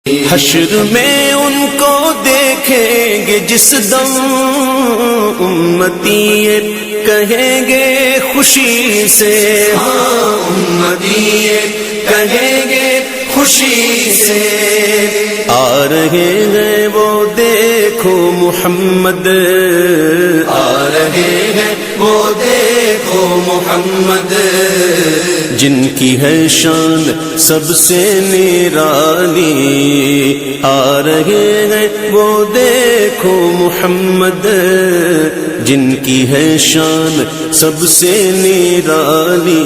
हश्र में उनको देखेंगे जिस दम, उम्मती ये कहेंगे खुशी से, हाँ उम्मती ये कहेंगे खुशी से। आ रहे हैं वो देखो मुहम्मद, आ रहे हैं वो देखो मुहम्मद, जिनकी है शान सबसे निराली। आ रहे हैं वो देखो मुहम्मद, जिनकी है शान सबसे निराली।